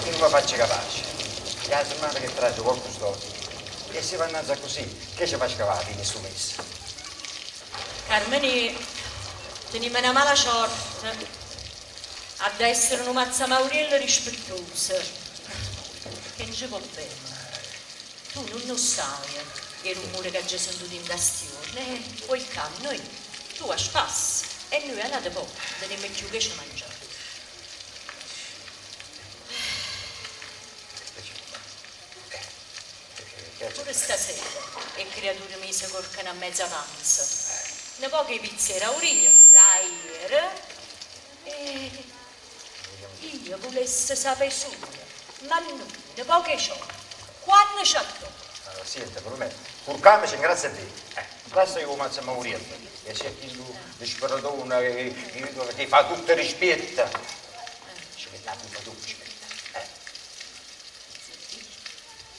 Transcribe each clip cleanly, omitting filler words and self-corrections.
non mi faccio capace. La settimana che traggo qualche sto e se vannazza così, che ci faccio cavare fine su messa? Carmeni, teniamo una mala sorte ad essere un mazza Mauriello rispettoso. Che non ci va bene. Tu non lo sai, il rumore che ci sono tutti in bastione. Poi il camion, noi, tu a spasso e noi andate poco, teniamo più che ci mangiare. Pure stasera, e creature mi si corcano a mezza panza. Ne poche pizzeria Aurigno, Raier, e io volessi sapere solo, ma non, ne poche ciò, quando c'è tu? Allora, senta, prometto, curcamici, grazie a te. Basta io come a Mauriello, e c'è chi lo sparatona che fa tutto rispetto. Ci mette la pupa tu, ci mette.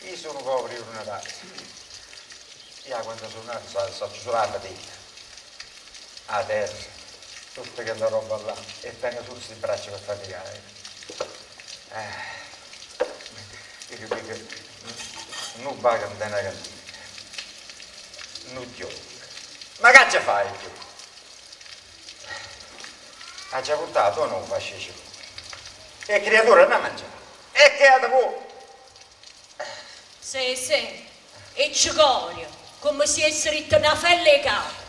Io sono povero in una casa. Io quando sono nato sto sulla fatica. A terra, tutta quella roba là, e tengo su questi bracci per faticare. Io capisco che non va che non è cantina. Non ti ma che ci fai più? Ha già portato o non facessi? E creatura non mangia. E che ha da voi? Sì, e ci coglio, come se fosse ritto una felle e carne.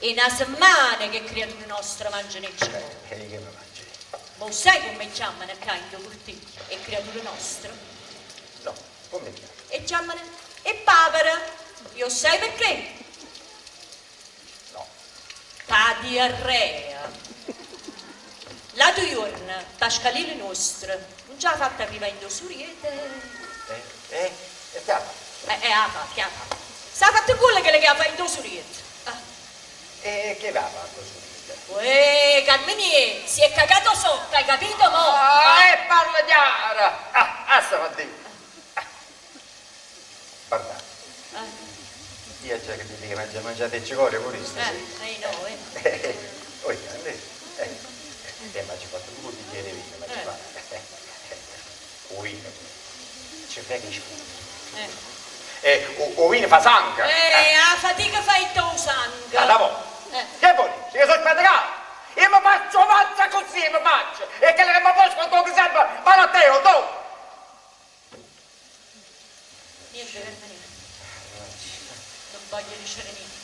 E una settimana che creature nostre mangiano il cibo. E che mi mangi? Ma sai come chiamano qua in cortile? E creature nostre? No, come chiama? E chiamano e papera. Io sai perché? No. Ta diarrea. La due giorni, Pascalino nostro, non ci ha fatto arrivare in dosuriete. E che ha fatto? Che ha fatto? Sa fatto quello che le ha fatto in dosuriete. E che va fatto su? Carmenier, si è cagato sotto, hai capito mo? Parla chiara! Stavo a dire. Guarda, io già che ti dico, mangiate il cicorio pure stasera. No, Oi, ma ci fatto due bicchieri di vino, ma ci fa. O vino, ci fai che sputa. O vino fa sangue. La fatica fai il tuo sangue. Che vuoi? Io sono spaticato. Io mi faccio mazza così, mi faccio. E quello che mi faccio quando mi serve, ma a te, o tu. Niente, Carmenier. Non voglio ricevere niente.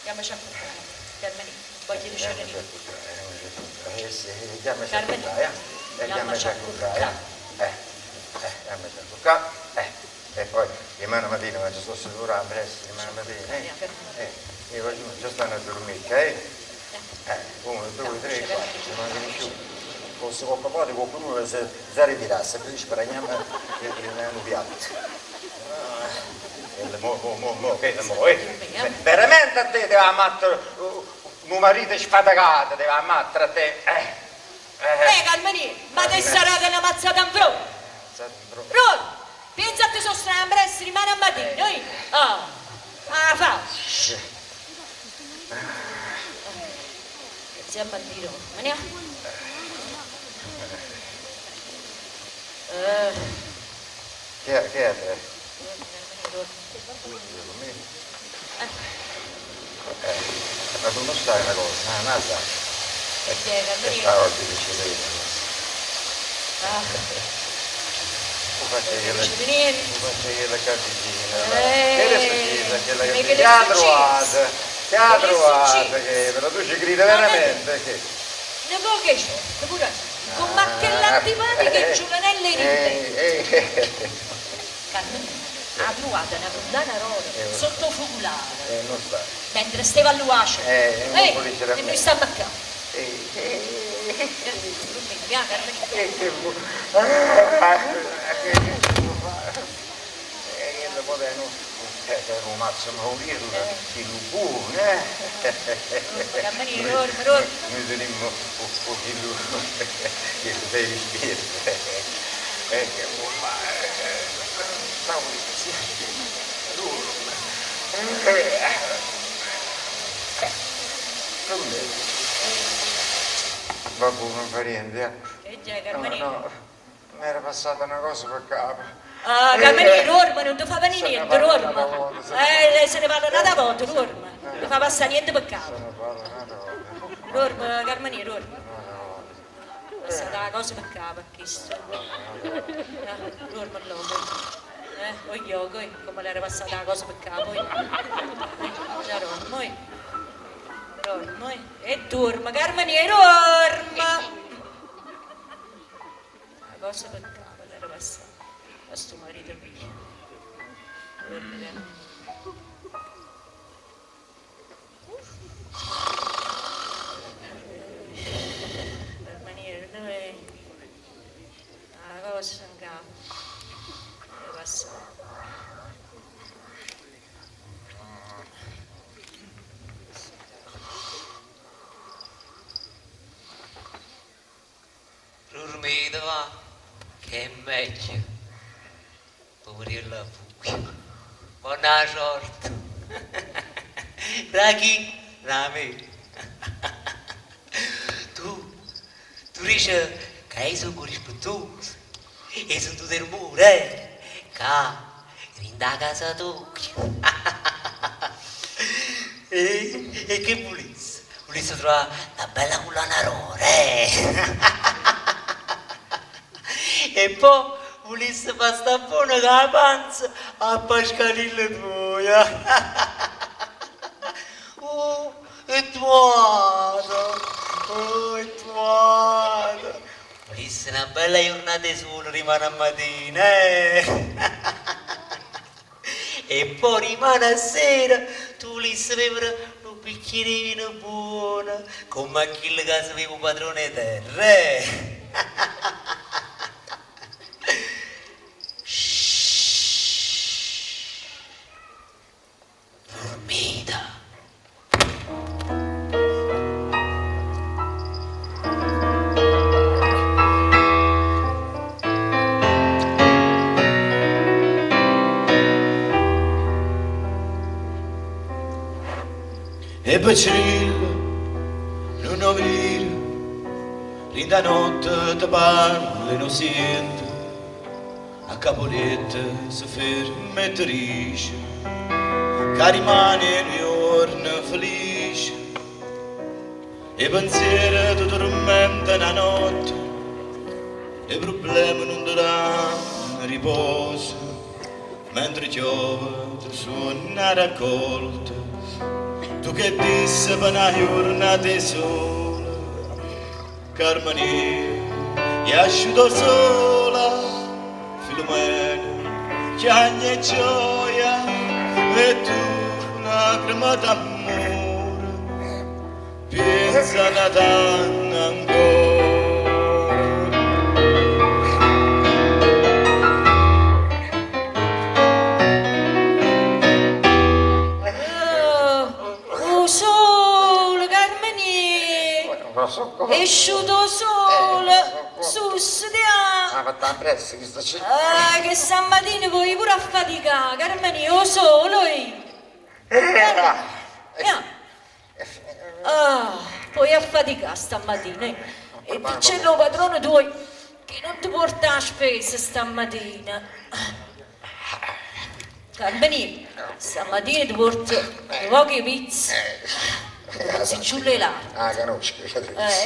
Chiamaci a cucare. Carmenier, voglio ricevere niente. Chiamaci a cucare. Chiamaci a cucare. Chiamaci a cucare. E poi, rimane mattina, ma ci sto sicurando, rimane mattina. Io faccio, già stanno a dormire, 1, 2, 3, 4, ci mancano più. Forse qualcuno si ritirasse, così speriamo che non hanno piatto. Veramente a te deve ammattare un marito sfaticato, deve ammattare a te. Carmenier, ma te sarà una mazzata in bro. Pensa a te sono strano per essere rimane a mattina, faccia. Siamo a dire, veniamo. Che è te? Ma tu non sai una cosa, non sai. E sta oggi dice faccio io la carticina. Che ha trovato, però tu ci credi veramente che... Ne può che c'è, pure con macchella antipatica e giulanelle in te. Ha trovato una condanna rosa sotto focolare. Non sta. Mentre stava all'uace. E noi stiamo a casa. Un mazzo Mauriello, il buone. Noi teniamo un pochino che devi spirito. Che vabbè, non fa niente. Che c'è, No, Carmenino? no, mi era passata una cosa per capo. Ah, Carmenino, Orma, non ti fa venire Se ne niente, parla Orma. una volta, Se ne parla una volta, Orma. Non ti fa passare niente per capo. Se ne parla una volta. Orma, Carmenino, Orma. Passata la cosa per capo, questo. Orma, l'uomo. Oglio, come l'era passata la cosa per capo. Già, Orma, Orma. E dorma, Carmenino, Orma. La cosa per capo, l'era passata. A sto marito mio. Per maniera dove la cosa in capo è passata. Dormite va, che è meglio. Poverella Pucchio, buona sorte. Raghi, rame. Tu dici che sono rispettoso e sono tu del muro, che in casa tua. E che volessi? Volessi trovare una bella colonna e poi volessi fare sta buona con la panza a pascalilla tua. Oh, è tuata, oh, è tuata. Volessi una bella giornata di sole, rimane a mattina, E poi rimane a sera, tu volessi bere un bicchiere di vino buono, come aquello che sapeva il padrone terra, Dormita. E Pacillo, non ho vire, linda notte ti parla e non sento, a Capoletta si ferma e ti dice, che rimane un giorno felice, e pensieri ti tormentano la notte, e problemi non ti danno riposo, mentre piove ti suona raccolta. Tu che disse per una giornata di sole, Carmenia, è asciutto sola, Filomena, chiagna e gioia, e tu lacrima d'amore, pensa a Natale ancora. So È sciuto sole, su stiamo. ah, fatta presto che sta c'è. Che stamattina puoi pure affaticare, Carmenio, solo io. Puoi affaticare stamattina. E dice il padrone tuo che non ti porta a spesa stamattina. Carmenio, stamattina ti porto poche pizze. Si ciulle là. Ah, conosco.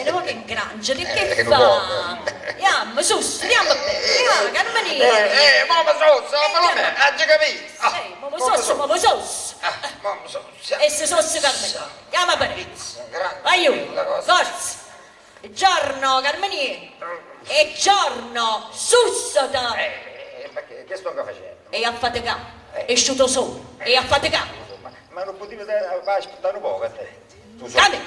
Non che ingrangia, di che fa? Andiamo, su, andiamo bene, Carmenino. Mamma Sossa, ma ha già capito. Mamma Sossa, Mamma Sossa. Mamma Sossa. E se Sossa Carmenino, andiamo bene. Vai io, forza. È giorno, Carmenino. È giorno, sussata. Ma che sto facendo? E affaticare, è sciuto solo, e affaticare. Ma non potevi aspettare un po' a te. Tu so. Cade.